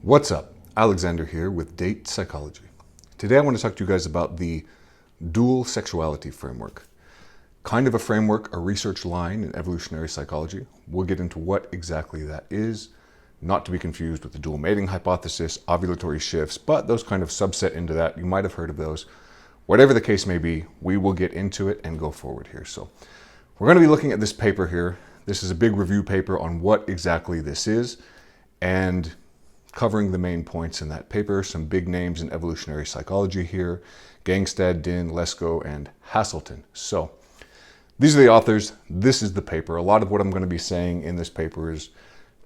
What's up? Alexander here with Date Psychology. Today I want to talk to you guys about the dual sexuality framework. Kind of a framework, a research line in evolutionary psychology. We'll get into what exactly that is, not to be confused with the dual mating hypothesis, ovulatory shifts, but those kind of subset into that. You might have heard of those. Whatever the case may be, we will get into it and go forward here. So we're going to be looking at this paper here. This is a big review paper on what exactly this is and covering the main points in that paper. Some big names in evolutionary psychology here: Gangstad, Din, Lesko, and Hasselton. So these are the authors. This is the paper. A lot of what I'm going to be saying in this paper is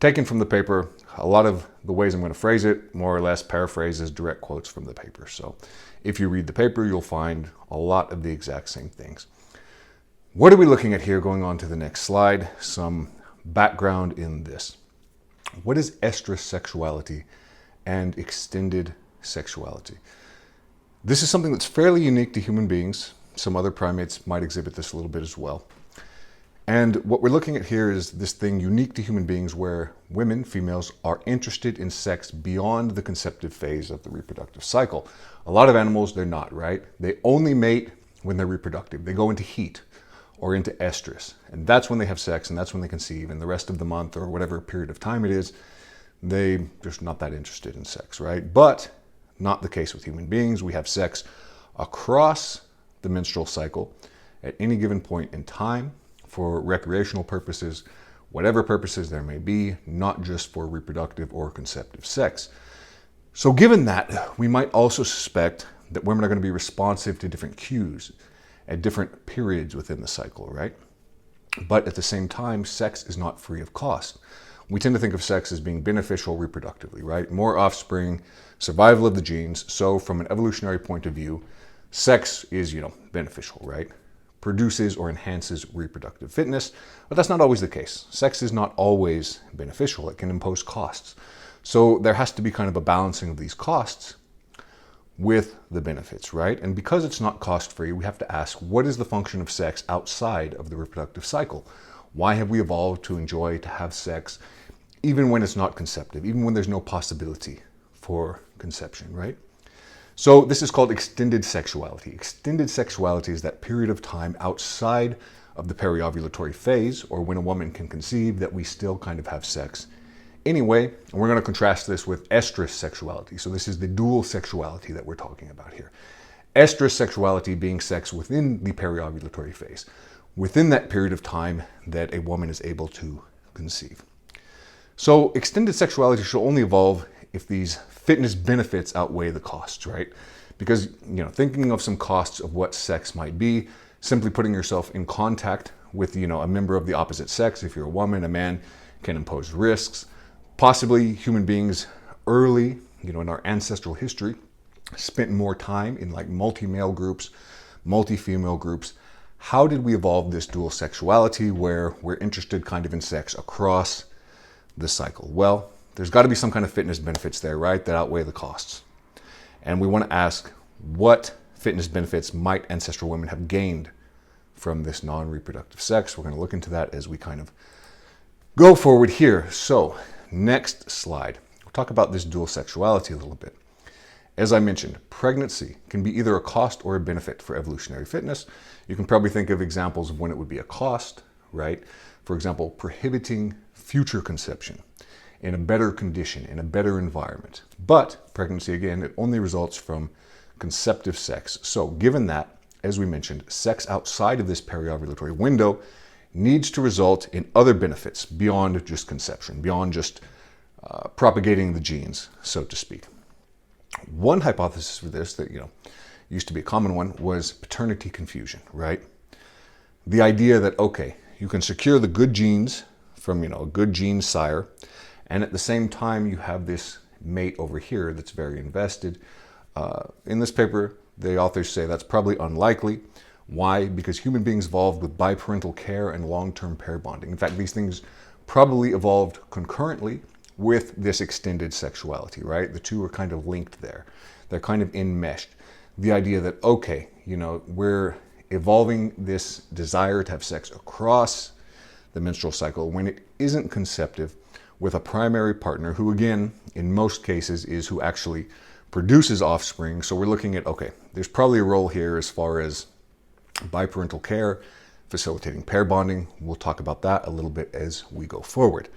taken from the paper. A lot of the ways I'm going to phrase it, more or less paraphrases, direct quotes from the paper. So if you read the paper, you'll find a lot of the exact same things. What are we looking at here? Going on to the next slide, some background in this. What is estrous sexuality and extended sexuality? This is something that's fairly unique to human beings. Some other primates might exhibit this a little bit as well. And what we're looking at here is this thing unique to human beings where women, females, are interested in sex beyond the conceptive phase of the reproductive cycle. A lot of animals, they're not, right? They only mate when they're reproductive. They go into heat or into estrus, and that's when they have sex, and that's when they conceive, and the rest of the month or whatever period of time it is, they're just not that interested in sex, right? But not the case with human beings. We have sex across the menstrual cycle at any given point in time for recreational purposes, whatever purposes there may be, not just for reproductive or conceptive sex. So given that, we might also suspect that women are going to be responsive to different cues at different periods within the cycle, right? But at the same time, sex is not free of cost. We tend to think of sex as being beneficial reproductively, right? More offspring, survival of the genes. So from an evolutionary point of view, sex is, beneficial, right? Produces or enhances reproductive fitness, but that's not always the case. Sex is not always beneficial. It can impose costs. So there has to be kind of a balancing of these costs with the benefits, right? And because it's not cost-free, we have to ask, what is the function of sex outside of the reproductive cycle? Why have we evolved to enjoy, to have sex, even when it's not conceptive, even when there's no possibility for conception, right? So this is called extended sexuality. Extended sexuality is that period of time outside of the periovulatory phase, or when a woman can conceive, that we still kind of have sex anyway. And we're going to contrast this with estrous sexuality. So this is the dual sexuality that we're talking about here. Estrous sexuality being sex within the periovulatory phase, within that period of time that a woman is able to conceive. So extended sexuality should only evolve if these fitness benefits outweigh the costs, right? Because, thinking of some costs of what sex might be, simply putting yourself in contact with, a member of the opposite sex, if you're a woman, a man, can impose risks. Possibly human beings early, in our ancestral history, spent more time in like multi-male groups, multi-female groups. How did we evolve this dual sexuality where we're interested kind of in sex across the cycle? Well, there's got to be some kind of fitness benefits there, right, that outweigh the costs. And we want to ask, what fitness benefits might ancestral women have gained from this non-reproductive sex? We're going to look into that as we kind of go forward here. So next slide, we'll talk about this dual sexuality a little bit. As I mentioned, pregnancy can be either a cost or a benefit for evolutionary fitness. You can probably think of examples of when it would be a cost, right? For example, prohibiting future conception in a better condition, in a better environment. But pregnancy, again, it only results from conceptive sex. So given that, as we mentioned, sex outside of this periovulatory window needs to result in other benefits beyond just conception, beyond just propagating the genes, so to speak. One hypothesis for this that, used to be a common one was paternity confusion, right? The idea that, okay, you can secure the good genes from, a good gene sire, and at the same time you have this mate over here that's very invested. In this paper, the authors say that's probably unlikely. Why? Because human beings evolved with biparental care and long-term pair bonding. In fact, these things probably evolved concurrently with this extended sexuality, right? The two are kind of linked there. They're kind of enmeshed. The idea that, okay, we're evolving this desire to have sex across the menstrual cycle when it isn't conceptive. with a primary partner who, again, in most cases is who actually produces offspring. So we're looking at, okay, there's probably a role here as far as biparental care, facilitating pair bonding. We'll talk about that a little bit as we go forward.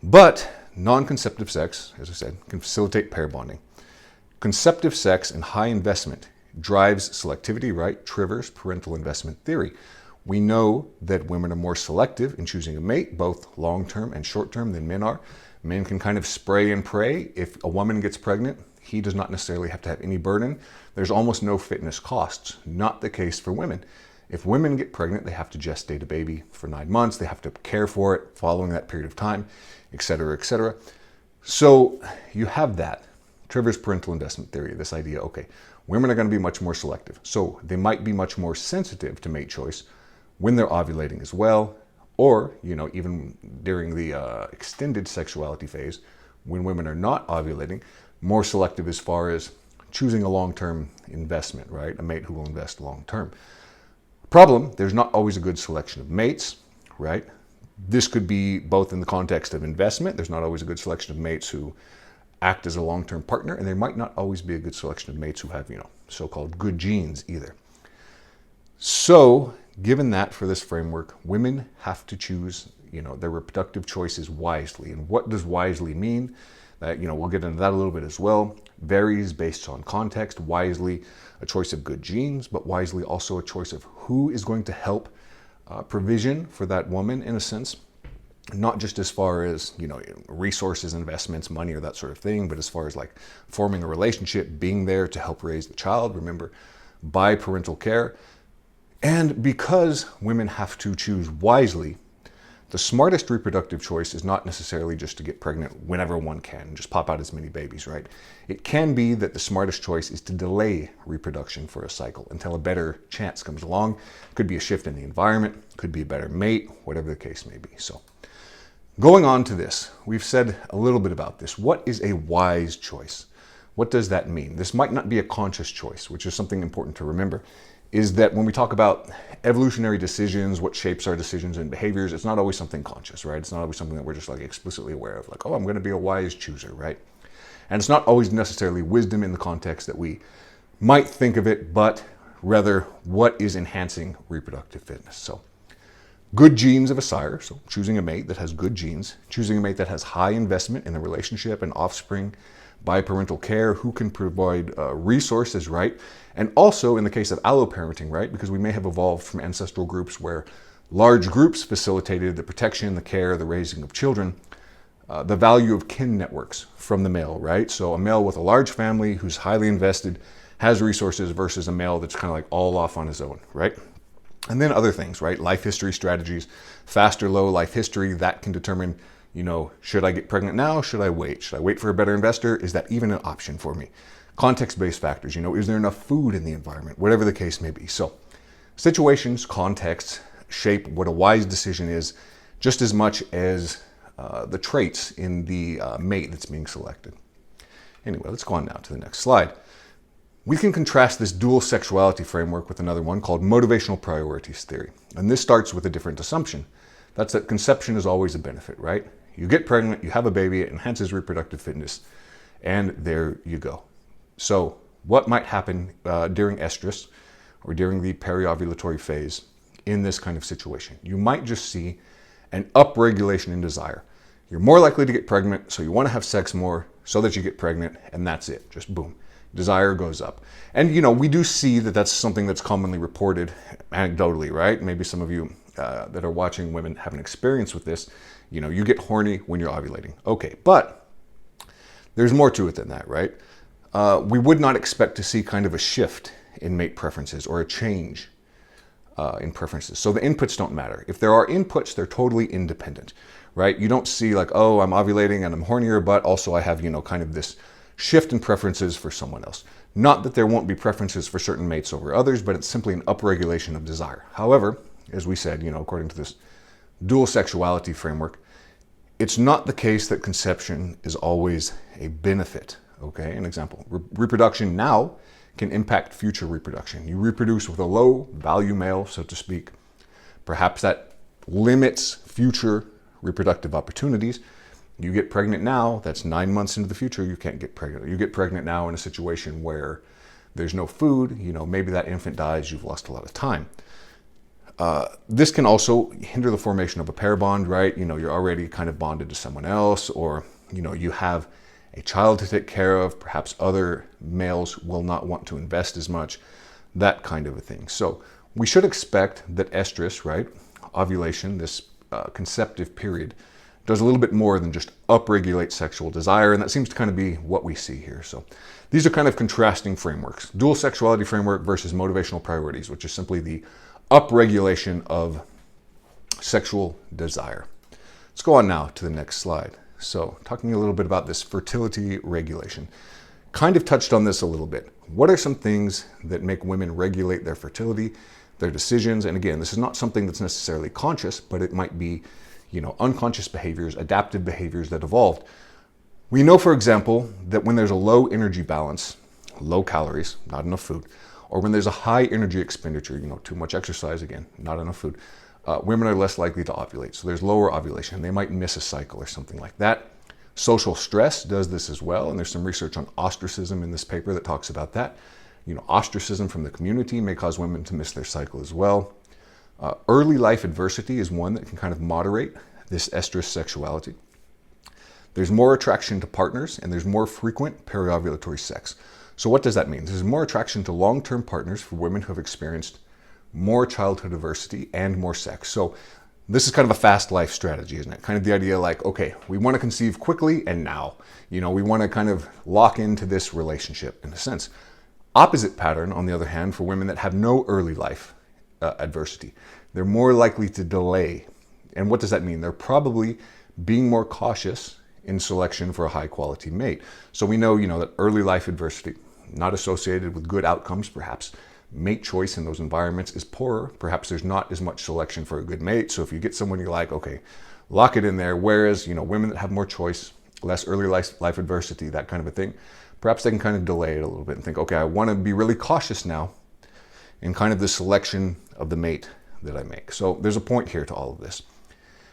But non-conceptive sex, as I said, can facilitate pair bonding. Conceptive sex and high investment drives selectivity, right? Triggers parental investment theory. We know that women are more selective in choosing a mate, both long-term and short-term, than men are. Men can kind of spray and pray. If a woman gets pregnant, he does not necessarily have to have any burden. There's almost no fitness costs. Not the case for women. If women get pregnant, they have to gestate a baby for 9 months. They have to care for it following that period of time, etc., etc. So you have that. Triggers parental investment theory, this idea, okay, women are going to be much more selective. So they might be much more sensitive to mate choice when they're ovulating as well, or, even during the extended sexuality phase, when women are not ovulating, more selective as far as choosing a long-term investment, right? A mate who will invest long-term. Problem, there's not always a good selection of mates, right? This could be both in the context of investment. There's not always a good selection of mates who act as a long-term partner, and there might not always be a good selection of mates who have, so-called good genes either. So, given that for this framework, women have to choose, their reproductive choices wisely. And what does wisely mean? That, we'll get into that a little bit as well. Varies based on context. Wisely, a choice of good genes, but wisely also a choice of who is going to help provision for that woman, in a sense. Not just as far as, resources, investments, money, or that sort of thing, but as far as like forming a relationship, being there to help raise the child. Remember, biparental care. And because women have to choose wisely, the smartest reproductive choice is not necessarily just to get pregnant whenever one can, just pop out as many babies, right? It can be that the smartest choice is to delay reproduction for a cycle until a better chance comes along. Could be a shift in the environment, could be a better mate, whatever the case may be. So, going on to this, we've said a little bit about this. What is a wise choice? What does that mean? This might not be a conscious choice, which is something important to remember, is that when we talk about evolutionary decisions, what shapes our decisions and behaviors, it's not always something conscious, right? It's not always something that we're just like explicitly aware of, like, oh, I'm going to be a wise chooser, right? And it's not always necessarily wisdom in the context that we might think of it, but rather what is enhancing reproductive fitness. So, good genes of a sire, so choosing a mate that has good genes, choosing a mate that has high investment in the relationship and offspring, biparental care, who can provide resources, right? And also in the case of alloparenting, right? Because we may have evolved from ancestral groups where large groups facilitated the protection, the care, the raising of children, the value of kin networks from the male, right? So a male with a large family who's highly invested has resources versus a male that's kind of like all off on his own, right? And then other things, right? Life history strategies, fast or low life history, that can determine, should I get pregnant now? Should I wait? Should I wait for a better investor? Is that even an option for me? Context-based factors, is there enough food in the environment? Whatever the case may be. So situations, contexts shape what a wise decision is just as much as the traits in the mate that's being selected. Anyway, let's go on now to the next slide. We can contrast this dual sexuality framework with another one called motivational priorities theory. And this starts with a different assumption. That's that conception is always a benefit, right? You get pregnant, you have a baby, it enhances reproductive fitness, and there you go. So what might happen during estrus or during the periovulatory phase in this kind of situation? You might just see an upregulation in desire. You're more likely to get pregnant, so you want to have sex more so that you get pregnant, and that's it. Just boom. Desire goes up. And, we do see that that's something that's commonly reported anecdotally, right? Maybe some of you that are watching women have an experience with this. You get horny when you're ovulating. Okay, but there's more to it than that, right? We would not expect to see kind of a shift in mate preferences or a change in preferences. So the inputs don't matter. If there are inputs, they're totally independent, right? You don't see like, oh, I'm ovulating and I'm hornier, but also I have, kind of this shift in preferences for someone else. Not that there won't be preferences for certain mates over others, but it's simply an upregulation of desire. However, as we said, according to this dual sexuality framework, it's not the case that conception is always a benefit. Okay, an example, reproduction now can impact future reproduction. You reproduce with a low value male, so to speak. Perhaps that limits future reproductive opportunities. You get pregnant now, that's 9 months into the future, you can't get pregnant. You get pregnant now in a situation where there's no food, maybe that infant dies, you've lost a lot of time. This can also hinder the formation of a pair bond, right? You're already kind of bonded to someone else, or, you have a child to take care of. Perhaps other males will not want to invest as much, that kind of a thing. So we should expect that estrus, right, ovulation, this conceptive period, does a little bit more than just upregulate sexual desire, and that seems to kind of be what we see here. So these are kind of contrasting frameworks. Dual sexuality framework versus motivational priorities, which is simply the upregulation of sexual desire. Let's go on now to the next slide. So talking a little bit about this fertility regulation. Kind of touched on this a little bit. What are some things that make women regulate their fertility, their decisions? And again, this is not something that's necessarily conscious, but it might be, unconscious behaviors, adaptive behaviors that evolved. We know, for example, that when there's a low energy balance, low calories, not enough food, or when there's a high energy expenditure, too much exercise, again, not enough food, women are less likely to ovulate. So there's lower ovulation. They might miss a cycle or something like that. Social stress does this as well. And there's some research on ostracism in this paper that talks about that. Ostracism from the community may cause women to miss their cycle as well. Early life adversity is one that can kind of moderate this estrous sexuality. There's more attraction to partners, and there's more frequent periovulatory sex. So what does that mean? There's more attraction to long-term partners for women who have experienced more childhood adversity and more sex. So this is kind of a fast life strategy, isn't it? Kind of the idea like, okay, we want to conceive quickly and now. We want to kind of lock into this relationship in a sense. Opposite pattern, on the other hand, for women that have no early life adversity. They're more likely to delay. And what does that mean? They're probably being more cautious in selection for a high quality mate. So we know, that early life adversity, not associated with good outcomes, perhaps. Mate choice in those environments is poorer. Perhaps there's not as much selection for a good mate. So if you get someone you like, okay, lock it in there. Whereas, women that have more choice, less early life adversity, that kind of a thing, perhaps they can kind of delay it a little bit and think, okay, I want to be really cautious now in kind of the selection of the mate that I make. So there's a point here to all of this.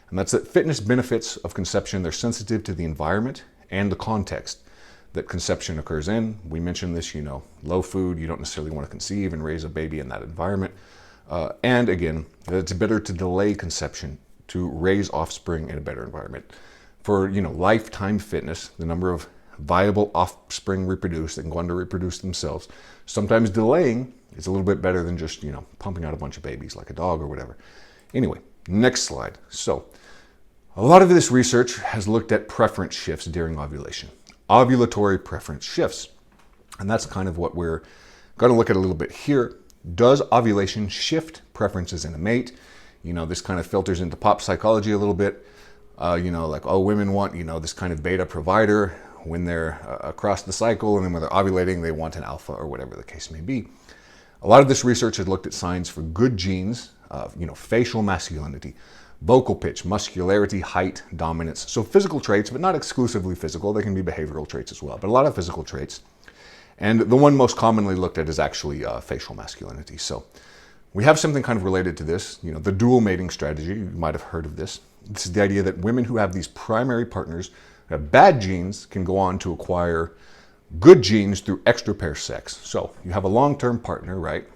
And that's that fitness benefits of conception, they're sensitive to the environment and the context that conception occurs in. We mentioned this, low food, you don't necessarily want to conceive and raise a baby in that environment. And again, it's better to delay conception to raise offspring in a better environment. For, lifetime fitness, the number of viable offspring reproduced that can go on to reproduce themselves, sometimes delaying is a little bit better than just, pumping out a bunch of babies like a dog or whatever. Anyway, next slide. So a lot of this research has looked at preference shifts during ovulation. Ovulatory preference shifts. And that's kind of what we're going to look at a little bit here. Does ovulation shift preferences in a mate? This kind of filters into pop psychology a little bit. Like, oh, women want, this kind of beta provider when they're across the cycle, and then when they're ovulating, they want an alpha or whatever the case may be. A lot of this research has looked at signs for good genes, facial masculinity, vocal pitch, muscularity, height, dominance. So physical traits, but not exclusively physical. They can be behavioral traits as well, but a lot of physical traits. And the one most commonly looked at is actually facial masculinity. So we have something kind of related to this, the dual mating strategy. You might have heard of this. This is the idea that women who have these primary partners who have bad genes can go on to acquire good genes through extra pair sex. So you have a long-term partner, right?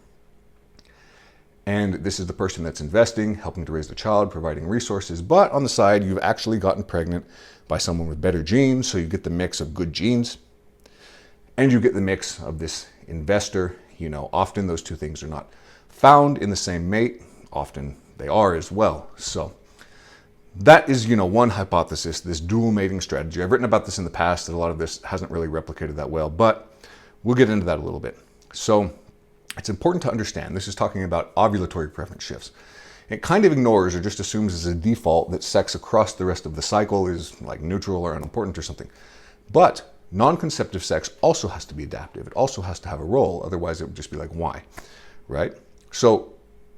And this is the person that's investing, helping to raise the child, providing resources. But on the side, you've actually gotten pregnant by someone with better genes. So you get the mix of good genes and you get the mix of this investor. Often those two things are not found in the same mate. Often they are as well. So that is, one hypothesis, this dual mating strategy. I've written about this in the past, and a lot of this hasn't really replicated that well, but we'll get into that a little bit. So it's important to understand, this is talking about ovulatory preference shifts. It kind of ignores or just assumes as a default that sex across the rest of the cycle is like neutral or unimportant or something. But non-conceptive sex also has to be adaptive. It also has to have a role. Otherwise, it would just be like, why, right? So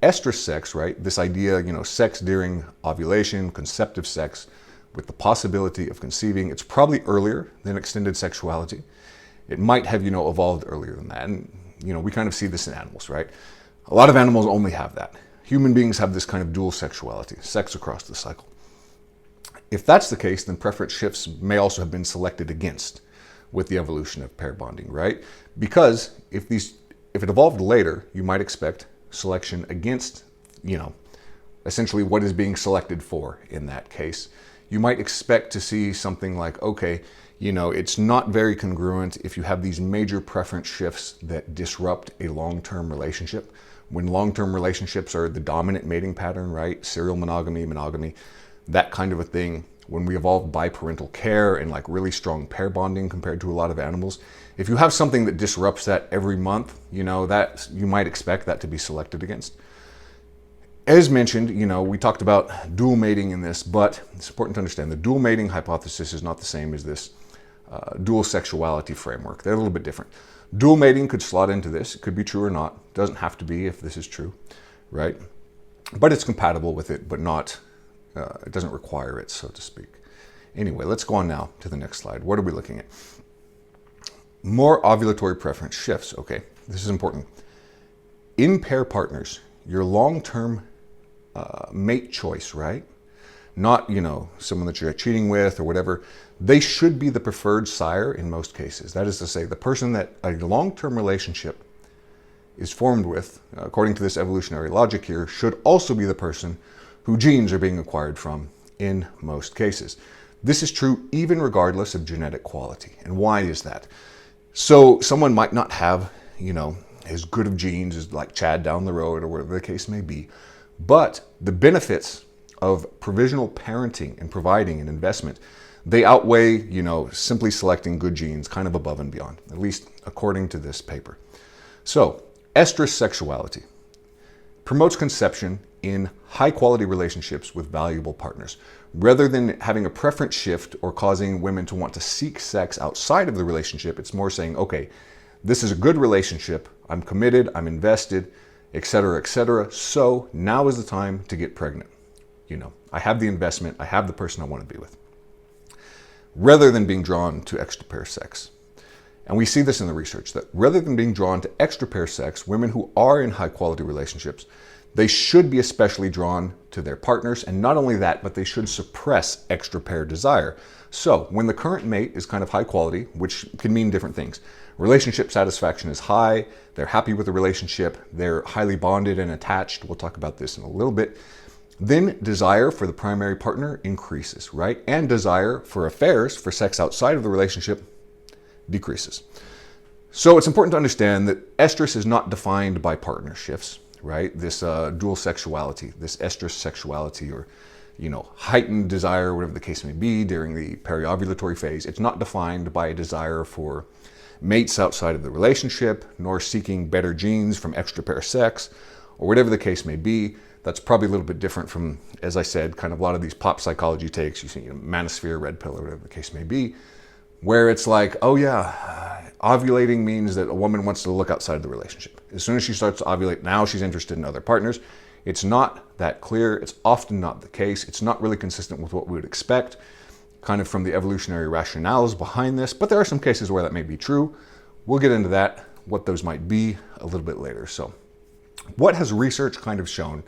estrous sex, right? This idea, sex during ovulation, conceptive sex with the possibility of conceiving, it's probably earlier than extended sexuality. It might have, evolved earlier than that. And, we kind of see this in animals, right? A lot of animals only have that. Human beings have this kind of dual sexuality, sex across the cycle. If that's the case, then preference shifts may also have been selected against with the evolution of pair bonding, right? Because if it evolved later, you might expect selection against, essentially what is being selected for in that case. You might expect to see something like, okay, it's not very congruent if you have these major preference shifts that disrupt a long-term relationship. When long-term relationships are the dominant mating pattern, right? Serial monogamy, that kind of a thing. When we evolved biparental care and like really strong pair bonding compared to a lot of animals, if you have something that disrupts that every month, that you might expect that to be selected against. As mentioned, we talked about dual mating in this, but it's important to understand the dual mating hypothesis is not the same as this dual sexuality framework. They're a little bit different. Dual mating could slot into this. It could be true or not. It doesn't have to be if this is true, right? But it's compatible with it, but not, it doesn't require it, so to speak. Anyway, let's go on now to the next slide. What are we looking at? More ovulatory preference shifts. Okay, this is important. In pair partners, your long-term mate choice, right? Not, someone that you're cheating with or whatever. They should be the preferred sire in most cases. That is to say, the person that a long-term relationship is formed with, according to this evolutionary logic here, should also be the person who genes are being acquired from in most cases. This is true even regardless of genetic quality. And why is that? So someone might not have, as good of genes as like Chad down the road or whatever the case may be, but the benefits of provisional parenting and providing an investment, they outweigh, simply selecting good genes kind of above and beyond, at least according to this paper. So, estrous sexuality promotes conception in high-quality relationships with valuable partners. Rather than having a preference shift or causing women to want to seek sex outside of the relationship, it's more saying, okay, this is a good relationship, I'm committed, I'm invested, etc., etc. So now is the time to get pregnant. I have the investment, I have the person I want to be with. Rather than being drawn to extra-pair sex. And we see this in the research, that rather than being drawn to extra-pair sex, women who are in high-quality relationships, they should be especially drawn to their partners, and not only that, but they should suppress extra-pair desire. So when the current mate is kind of high quality, which can mean different things, relationship satisfaction is high, they're happy with the relationship, they're highly bonded and attached, we'll talk about this in a little bit, then desire for the primary partner increases, right? And desire for affairs, for sex outside of the relationship, decreases. So it's important to understand that estrus is not defined by partner shifts, right? This dual sexuality, this estrous sexuality, or heightened desire, whatever the case may be, during the periovulatory phase. It's not defined by a desire for mates outside of the relationship, nor seeking better genes from extra-pair sex, or whatever the case may be. That's probably a little bit different from, as I said, kind of a lot of these pop psychology takes, you see, manosphere, red pill, or whatever the case may be, where it's like, oh yeah, ovulating means that a woman wants to look outside of the relationship. As soon as she starts to ovulate, now she's interested in other partners. It's not that clear. It's often not the case. It's not really consistent with what we would expect, kind of from the evolutionary rationales behind this, but there are some cases where that may be true. We'll get into that, what those might be, a little bit later. So what has research kind of shown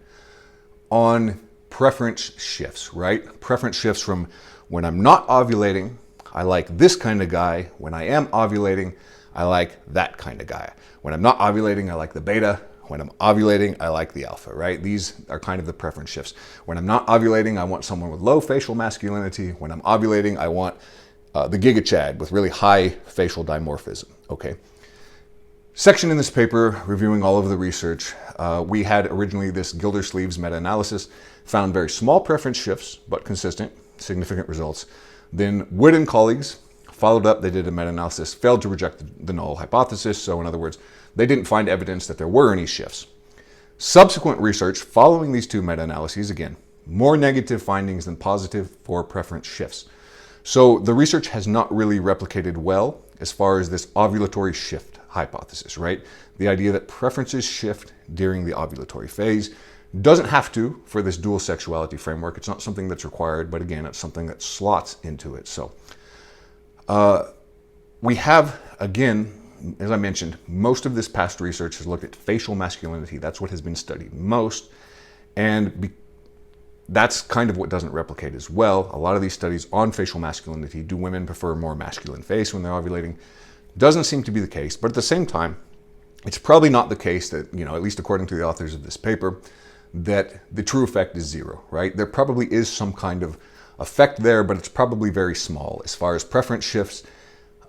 on preference shifts, right? Preference shifts from when I'm not ovulating, I like this kind of guy. When I am ovulating, I like that kind of guy. When I'm not ovulating, I like the beta. When I'm ovulating, I like the alpha, right? These are kind of the preference shifts. When I'm not ovulating, I want someone with low facial masculinity. When I'm ovulating, I want the Giga Chad with really high facial dimorphism, okay? Section in this paper reviewing all of the research. We had originally this Gildersleeves meta-analysis, found very small preference shifts, but consistent, significant results. Then Wood and colleagues followed up, they did a meta-analysis, failed to reject the null hypothesis. So in other words, they didn't find evidence that there were any shifts. Subsequent research following these two meta-analyses, again, more negative findings than positive for preference shifts. So the research has not really replicated well as far as this ovulatory shift hypothesis, right? The idea that preferences shift during the ovulatory phase. Doesn't have to for this dual sexuality framework. It's not something that's required, but again, it's something that slots into it. So we have, again, as I mentioned, most of this past research has looked at facial masculinity. That's what has been studied most. And that's kind of what doesn't replicate as well. A lot of these studies on facial masculinity, do women prefer a more masculine face when they're ovulating? Doesn't seem to be the case, but at the same time, it's probably not the case that, at least according to the authors of this paper, that the true effect is zero, right? There probably is some kind of effect there, but it's probably very small. As far as preference shifts,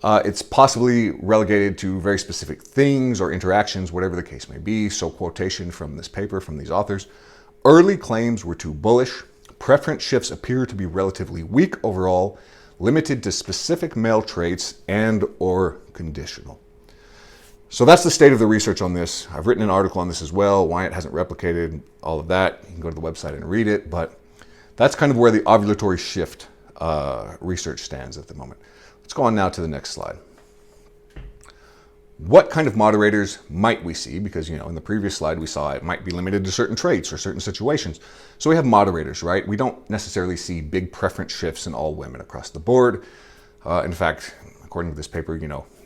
it's possibly relegated to very specific things or interactions, whatever the case may be. So quotation from this paper, from these authors: early claims were too bullish. Preference shifts appear to be relatively weak overall, limited to specific male traits and or conditional. So that's the state of the research on this. I've written an article on this as well, why it hasn't replicated, all of that. You can go to the website and read it, but that's kind of where the ovulatory shift research stands at the moment. Let's go on now to the next slide. What kind of moderators might we see? Because, in the previous slide we saw it might be limited to certain traits or certain situations. So we have moderators, right? We don't necessarily see big preference shifts in all women across the board. In fact, according to this paper,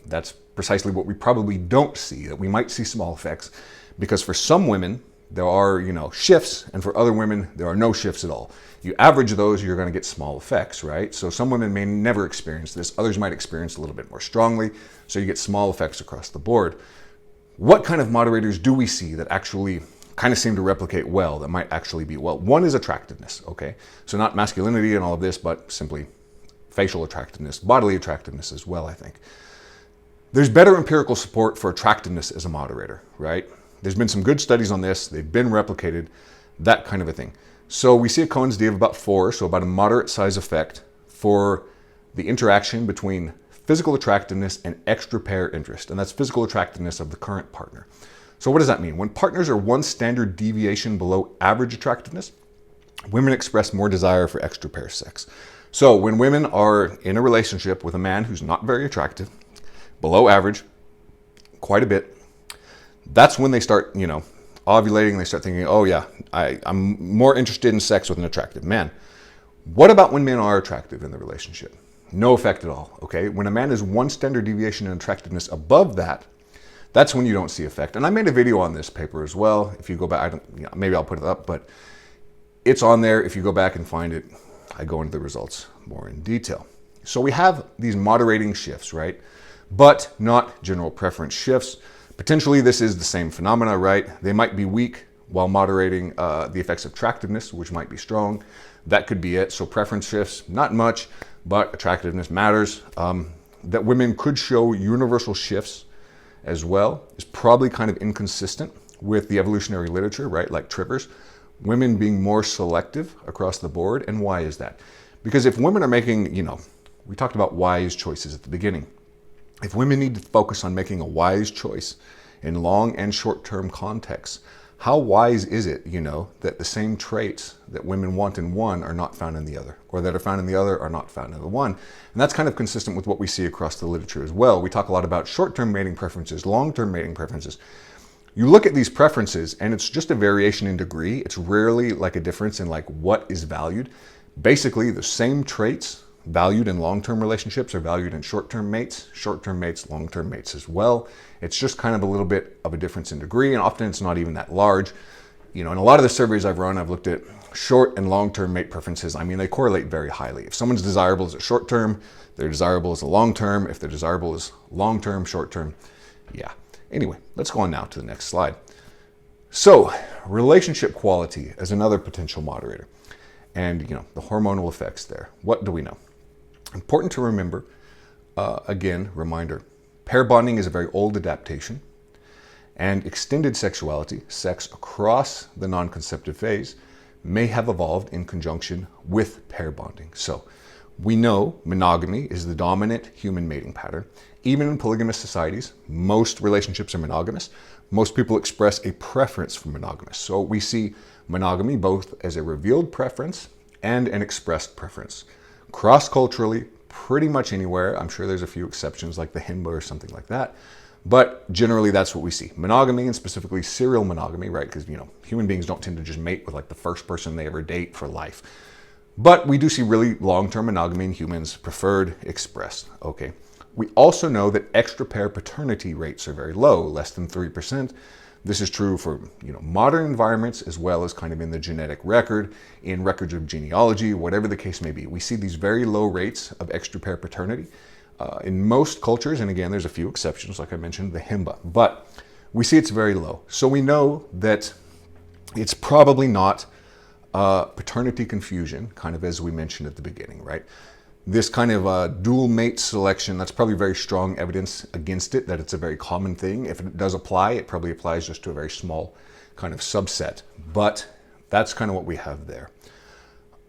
that's precisely what we probably don't see, that we might see small effects, because for some women there are, shifts, and for other women there are no shifts at all. You average those, you're going to get small effects, right? So some women may never experience this, others might experience a little bit more strongly, so you get small effects across the board. What kind of moderators do we see that actually kind of seem to replicate well, that might actually be well? One is attractiveness, okay? So not masculinity and all of this, but simply facial attractiveness, bodily attractiveness as well, I think. There's better empirical support for attractiveness as a moderator, right? There's been some good studies on this. They've been replicated, that kind of a thing. So we see a Cohen's d of about 4, so about a moderate size effect for the interaction between physical attractiveness and extra pair interest. And that's physical attractiveness of the current partner. So what does that mean? When partners are one standard deviation below average attractiveness, women express more desire for extra pair sex. So when women are in a relationship with a man who's not very attractive, below average, quite a bit, that's when they start, ovulating. They start thinking, oh yeah, I'm more interested in sex with an attractive man. What about when men are attractive in the relationship? No effect at all, okay? When a man is one standard deviation in attractiveness above that, that's when you don't see effect. And I made a video on this paper as well. If you go back, maybe I'll put it up, but it's on there. If you go back and find it, I go into the results more in detail. So we have these moderating shifts, right? But not general preference shifts. Potentially this is the same phenomena, right? They might be weak while moderating the effects of attractiveness, which might be strong. That could be it. So preference shifts, not much, but attractiveness matters. That women could show universal shifts as well is probably kind of inconsistent with the evolutionary literature, right? Like triggers, women being more selective across the board. And why is that? Because if women are making, we talked about wise choices at the beginning. If women need to focus on making a wise choice in long and short-term contexts, how wise is it, that the same traits that women want in one are not found in the other, or that are found in the other are not found in the one? And that's kind of consistent with what we see across the literature as well. We talk a lot about short-term mating preferences, long-term mating preferences. You look at these preferences and it's just a variation in degree. It's rarely like a difference in like what is valued. Basically, the same traits valued in long-term relationships are valued in short-term mates, long-term mates as well. It's just kind of a little bit of a difference in degree, and often it's not even that large. In a lot of the surveys I've run, I've looked at short and long-term mate preferences. I mean, they correlate very highly. If someone's desirable as a short-term, they're desirable as a long-term. If they're desirable as long-term, short-term, yeah. Anyway, let's go on now to the next slide. So, relationship quality as another potential moderator. And, the hormonal effects there. What do we know? Important to remember, again, reminder, pair bonding is a very old adaptation, and extended sexuality, sex across the non-conceptive phase, may have evolved in conjunction with pair bonding. So we know monogamy is the dominant human mating pattern. Even in polygamous societies, most relationships are monogamous. Most people express a preference for monogamous. So we see monogamy both as a revealed preference and an expressed preference. Cross-culturally, pretty much anywhere. I'm sure there's a few exceptions like the Himba or something like that. But generally that's what we see. Monogamy, and specifically serial monogamy, right? Because, human beings don't tend to just mate with like the first person they ever date for life. But we do see really long-term monogamy in humans, preferred, expressed, okay? We also know that extra pair paternity rates are very low, less than 3%. This is true for modern environments as well as kind of in the genetic record, in records of genealogy, whatever the case may be. We see these very low rates of extra-pair paternity in most cultures, and again, there's a few exceptions, like I mentioned, the Himba, but we see it's very low. So we know that it's probably not paternity confusion, kind of as we mentioned at the beginning, right? This kind of dual mate selection, that's probably very strong evidence against it, that it's a very common thing. If it does apply, it probably applies just to a very small kind of subset. But that's kind of what we have there.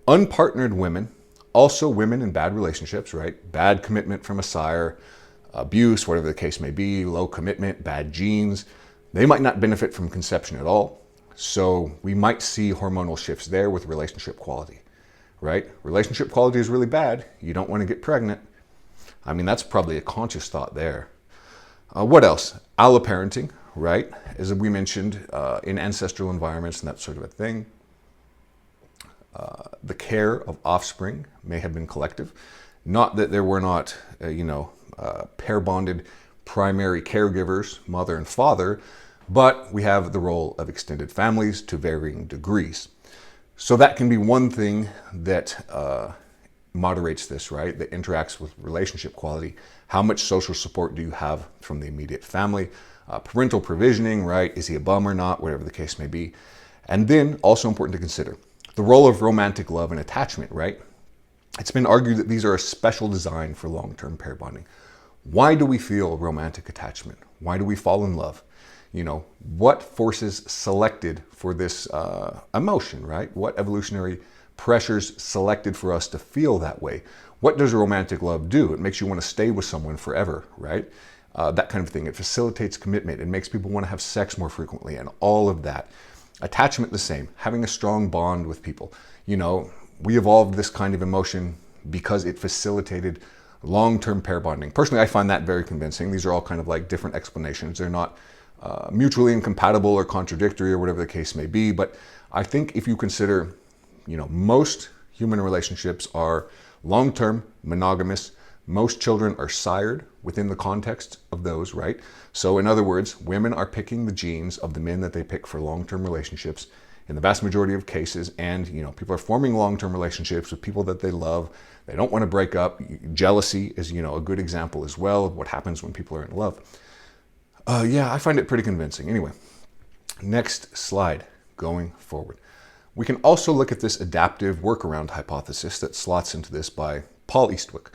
Unpartnered women, also women in bad relationships, right? Bad commitment from a sire, abuse, whatever the case may be, low commitment, bad genes. They might not benefit from conception at all. So we might see hormonal shifts there with relationship quality. Right? Relationship quality is really bad. You don't want to get pregnant. I mean, that's probably a conscious thought there. What else? Alloparenting, right? As we mentioned, in ancestral environments and that sort of a thing. The care of offspring may have been collective. Not that there were not, pair-bonded primary caregivers, mother and father, but we have the role of extended families to varying degrees. So that can be one thing that moderates this, right? That interacts with relationship quality. How much social support do you have from the immediate family? Parental provisioning, right? Is he a bum or not? Whatever the case may be. And then also important to consider the role of romantic love and attachment, right? It's been argued that these are a special design for long-term pair bonding. Why do we feel romantic attachment? Why do we fall in love? What forces selected for this emotion, right? What evolutionary pressures selected for us to feel that way? What does romantic love do? It makes you want to stay with someone forever, right? That kind of thing. It facilitates commitment. It makes people want to have sex more frequently and all of that. Attachment, the same. Having a strong bond with people. We evolved this kind of emotion because it facilitated long-term pair bonding. Personally, I find that very convincing. These are all kind of like different explanations. They're not mutually incompatible or contradictory or whatever the case may be. But I think if you consider, most human relationships are long-term, monogamous. Most children are sired within the context of those, right? So in other words, women are picking the genes of the men that they pick for long-term relationships in the vast majority of cases. And, people are forming long-term relationships with people that they love. They don't want to break up. Jealousy is, a good example as well of what happens when people are in love. I find it pretty convincing. Anyway, next slide going forward. We can also look at this adaptive workaround hypothesis that slots into this by Paul Eastwick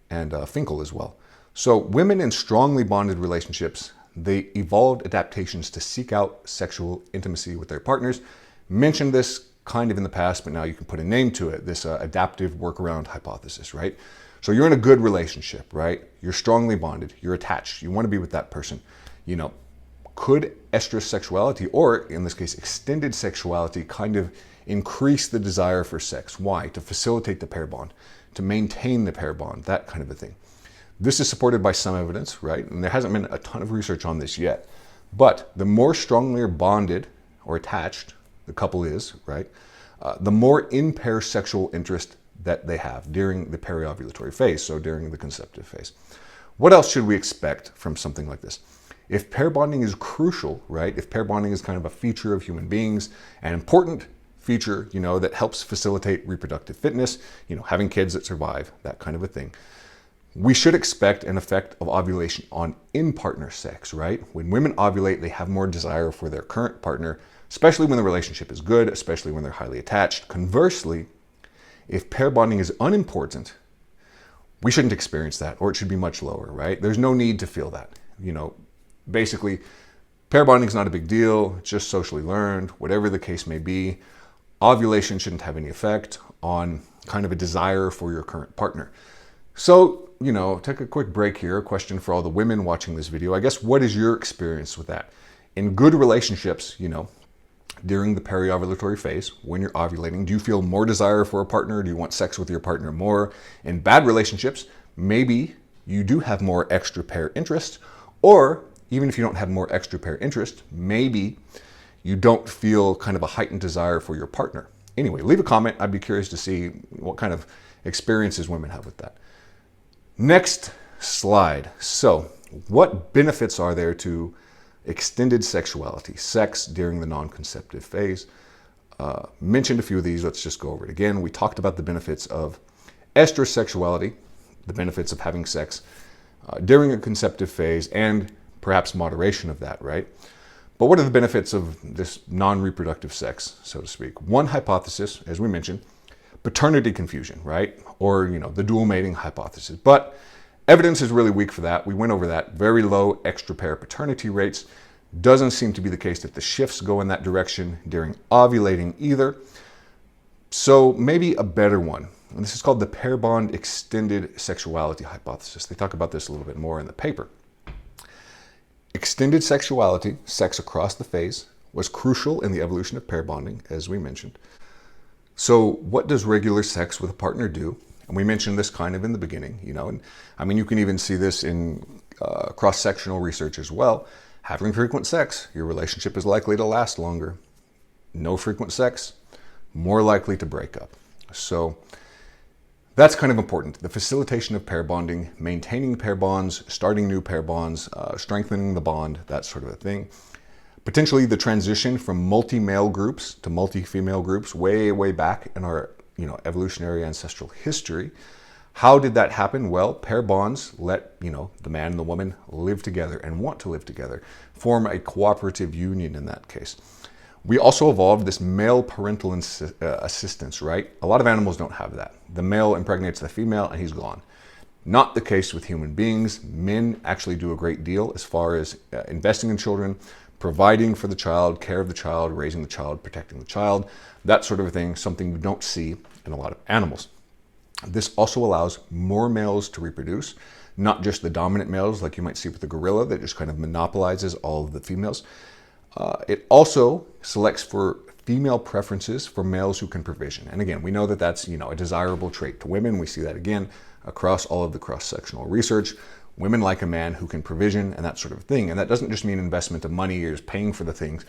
and Finkel as well. So women in strongly bonded relationships, they evolved adaptations to seek out sexual intimacy with their partners. Mentioned this kind of in the past, but now you can put a name to it, this adaptive workaround hypothesis, right? So you're in a good relationship, right? You're strongly bonded, you're attached, you want to be with that person. Could estrous sexuality, or in this case, extended sexuality, kind of increase the desire for sex? Why? To facilitate the pair bond, to maintain the pair bond, that kind of a thing. This is supported by some evidence, right? And there hasn't been a ton of research on this yet. But the more strongly bonded or attached the couple is, right, the more in-pair sexual interest that they have during the periovulatory phase, so during the conceptive phase. What else should we expect from something like this? If pair bonding is crucial, right, if pair bonding is kind of a feature of human beings, an important feature, that helps facilitate reproductive fitness, having kids that survive, that kind of a thing, we should expect an effect of ovulation on in-partner sex, right? When women ovulate, they have more desire for their current partner, especially when the relationship is good, especially when they're highly attached. Conversely, if pair bonding is unimportant, we shouldn't experience that, or it should be much lower, right? There's no need to feel that. Basically, pair bonding is not a big deal. It's just socially learned, whatever the case may be. Ovulation shouldn't have any effect on kind of a desire for your current partner. So, take a quick break here. A question for all the women watching this video. I guess, what is your experience with that? In good relationships, during the periovulatory phase, when you're ovulating, do you feel more desire for a partner? Do you want sex with your partner more? In bad relationships, maybe you do have more extra pair interest, or even if you don't have more extra pair interest, maybe you don't feel kind of a heightened desire for your partner. Anyway, leave a comment. I'd be curious to see what kind of experiences women have with that. Next slide. So, what benefits are there to extended sexuality, sex during the non-conceptive phase. Mentioned a few of these. Let's just go over it again. We talked about the benefits of estrous sexuality, the benefits of having sex during a conceptive phase, and perhaps moderation of that, right? But what are the benefits of this non-reproductive sex, so to speak? One hypothesis, as we mentioned, paternity confusion, right? Or, the dual mating hypothesis. But evidence is really weak for that. We went over that. Very low extra-pair paternity rates. Doesn't seem to be the case that the shifts go in that direction during ovulating either. So maybe a better one. And this is called the pair bond extended sexuality hypothesis. They talk about this a little bit more in the paper. Extended sexuality, sex across the phase, was crucial in the evolution of pair bonding, as we mentioned. So what does regular sex with a partner do? And we mentioned this kind of in the beginning, and I mean, you can even see this in cross-sectional research as well. Having frequent sex, your relationship is likely to last longer. No frequent sex, more likely to break up. So that's kind of important. The facilitation of pair bonding, maintaining pair bonds, starting new pair bonds, strengthening the bond, that sort of a thing. Potentially the transition from multi-male groups to multi-female groups way, way back in our evolutionary ancestral history. How did that happen? Well, pair bonds let the man and the woman live together and want to live together, form a cooperative union in that case. We also evolved this male parental assistance, right? A lot of animals don't have that. The male impregnates the female and he's gone. Not the case with human beings. Men actually do a great deal as far as investing in children, providing for the child, care of the child, raising the child, protecting the child, that sort of a thing, something we don't see in a lot of animals. This also allows more males to reproduce, not just the dominant males like you might see with the gorilla that just kind of monopolizes all of the females. It also selects for female preferences for males who can provision. And again, we know that that's a desirable trait to women. We see that again across all of the cross-sectional research. Women like a man who can provision and that sort of thing. And that doesn't just mean investment of money or just paying for the things,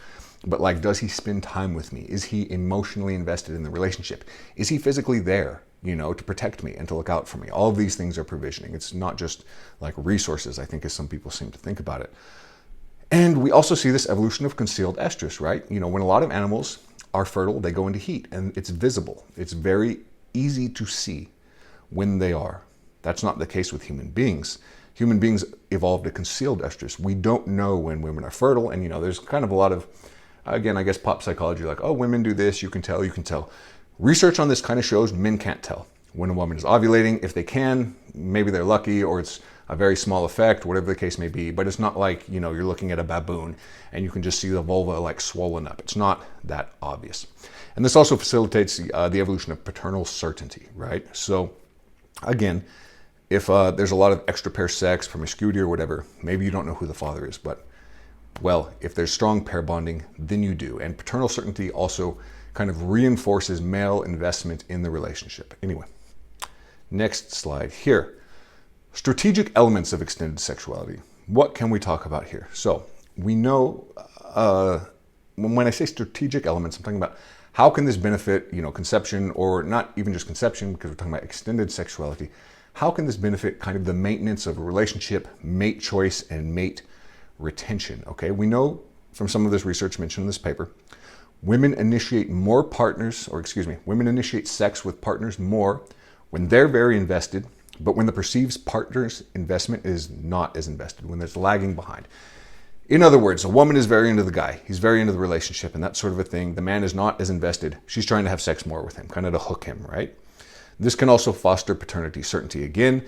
but like, does he spend time with me? Is he emotionally invested in the relationship? Is he physically there, to protect me and to look out for me? All of these things are provisioning. It's not just like resources, I think, as some people seem to think about it. And we also see this evolution of concealed estrus, right? When a lot of animals are fertile, they go into heat and it's visible. It's very easy to see when they are. That's not the case with human beings. Human beings evolved a concealed estrus. We don't know when women are fertile. And, there's kind of a lot of, again, I guess pop psychology, like, oh, women do this, you can tell, you can tell. Research on this kind of shows men can't tell when a woman is ovulating. If they can, maybe they're lucky or it's a very small effect, whatever the case may be, but it's not like, you're looking at a baboon and you can just see the vulva like swollen up. It's not that obvious. And this also facilitates the evolution of paternal certainty, right? So again, if there's a lot of extra pair sex, promiscuity or whatever, maybe you don't know who the father is, but well, if there's strong pair bonding, then you do. And paternal certainty also kind of reinforces male investment in the relationship. Anyway, next slide here. Strategic elements of extended sexuality. What can we talk about here? So we know, when I say strategic elements, I'm talking about how can this benefit, conception, or not even just conception, because we're talking about extended sexuality. How can this benefit kind of the maintenance of a relationship, mate choice, and mate retention? Okay, we know from some of this research mentioned in this paper, women initiate sex with partners more when they're very invested, but when the perceived partner's investment is not as invested, when there's lagging behind. In other words, a woman is very into the guy. He's very into the relationship and that sort of a thing. The man is not as invested. She's trying to have sex more with him, kind of to hook him, right? This can also foster paternity certainty. Again,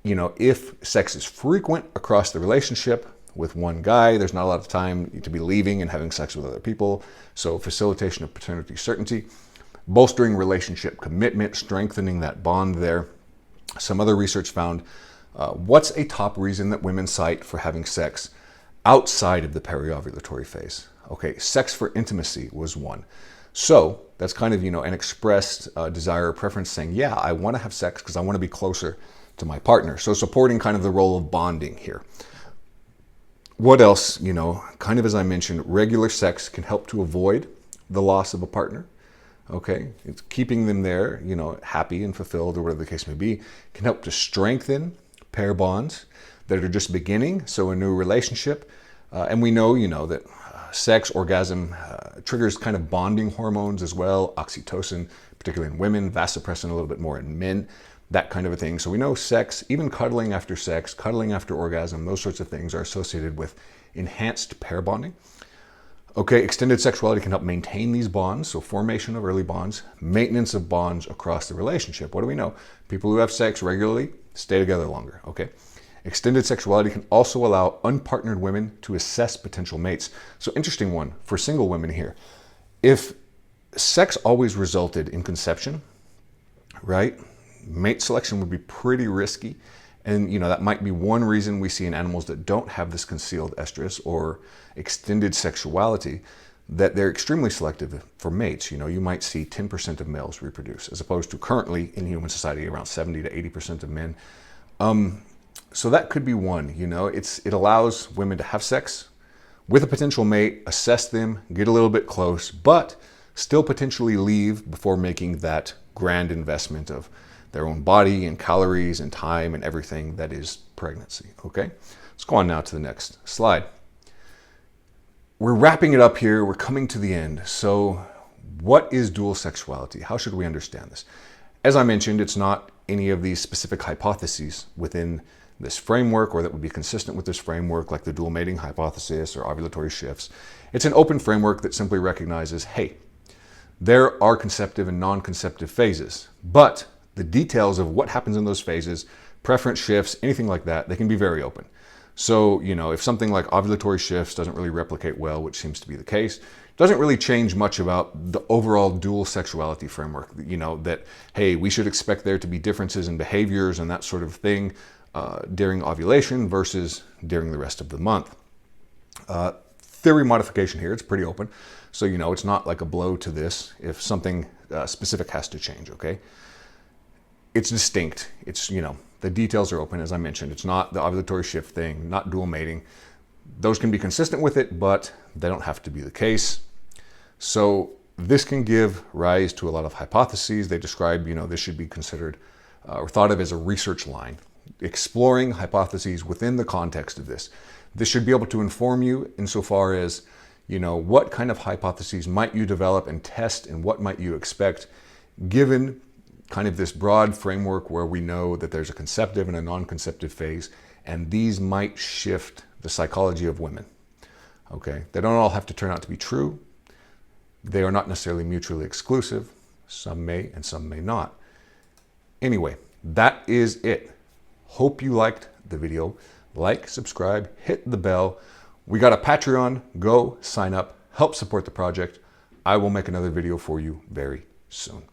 if sex is frequent across the relationship with one guy, there's not a lot of time to be leaving and having sex with other people. So facilitation of paternity certainty, bolstering relationship commitment, strengthening that bond there. Some other research found, what's a top reason that women cite for having sex outside of the periovulatory phase? Okay, sex for intimacy was one. So that's kind of, an expressed desire or preference saying, yeah, I want to have sex because I want to be closer to my partner. So supporting kind of the role of bonding here. What else? Kind of as I mentioned, regular sex can help to avoid the loss of a partner. Okay, it's keeping them there, happy and fulfilled or whatever the case may be, can help to strengthen pair bonds that are just beginning. So a new relationship, And we know, that sex, orgasm triggers kind of bonding hormones as well, oxytocin, particularly in women, vasopressin a little bit more in men, that kind of a thing. So we know sex, even cuddling after sex, cuddling after orgasm, those sorts of things are associated with enhanced pair bonding. Okay, extended sexuality can help maintain these bonds, so formation of early bonds, maintenance of bonds across the relationship. What do we know? People who have sex regularly stay together longer, okay? Extended sexuality can also allow unpartnered women to assess potential mates. So interesting one for single women here. If sex always resulted in conception, right, mate selection would be pretty risky. And that might be one reason we see in animals that don't have this concealed estrus or extended sexuality, that they're extremely selective for mates. You might see 10% of males reproduce, as opposed to currently in human society around 70 to 80% of men. So that could be one. It allows women to have sex with a potential mate, assess them, get a little bit close, but still potentially leave before making that grand investment of their own body and calories and time and everything that is pregnancy, okay? Let's go on now to the next slide. We're wrapping it up here. We're coming to the end. So what is dual sexuality? How should we understand this? As I mentioned, it's not any of these specific hypotheses within this framework or that would be consistent with this framework, like the dual mating hypothesis or ovulatory shifts. It's an open framework that simply recognizes, hey, there are conceptive and non-conceptive phases, but the details of what happens in those phases, preference shifts, anything like that, they can be very open. So, if something like ovulatory shifts doesn't really replicate well, which seems to be the case, doesn't really change much about the overall dual sexuality framework, that, hey, we should expect there to be differences in behaviors and that sort of thing during ovulation versus during the rest of the month. Theory modification here, it's pretty open. So, it's not like a blow to this if something specific has to change, okay? It's distinct. It's, the details are open, as I mentioned. It's not the ovulatory shift thing, not dual mating. Those can be consistent with it, but they don't have to be the case. So this can give rise to a lot of hypotheses. They describe, this should be considered or thought of as a research line, exploring hypotheses within the context of this. This should be able to inform you insofar as, what kind of hypotheses might you develop and test and what might you expect given kind of this broad framework where we know that there's a conceptive and a non-conceptive phase, and these might shift the psychology of women. Okay, they don't all have to turn out to be true. They are not necessarily mutually exclusive. Some may and some may not. Anyway, that is it. Hope you liked the video. Like, subscribe, hit the bell. We got a Patreon. Go sign up, help support the project. I will make another video for you very soon.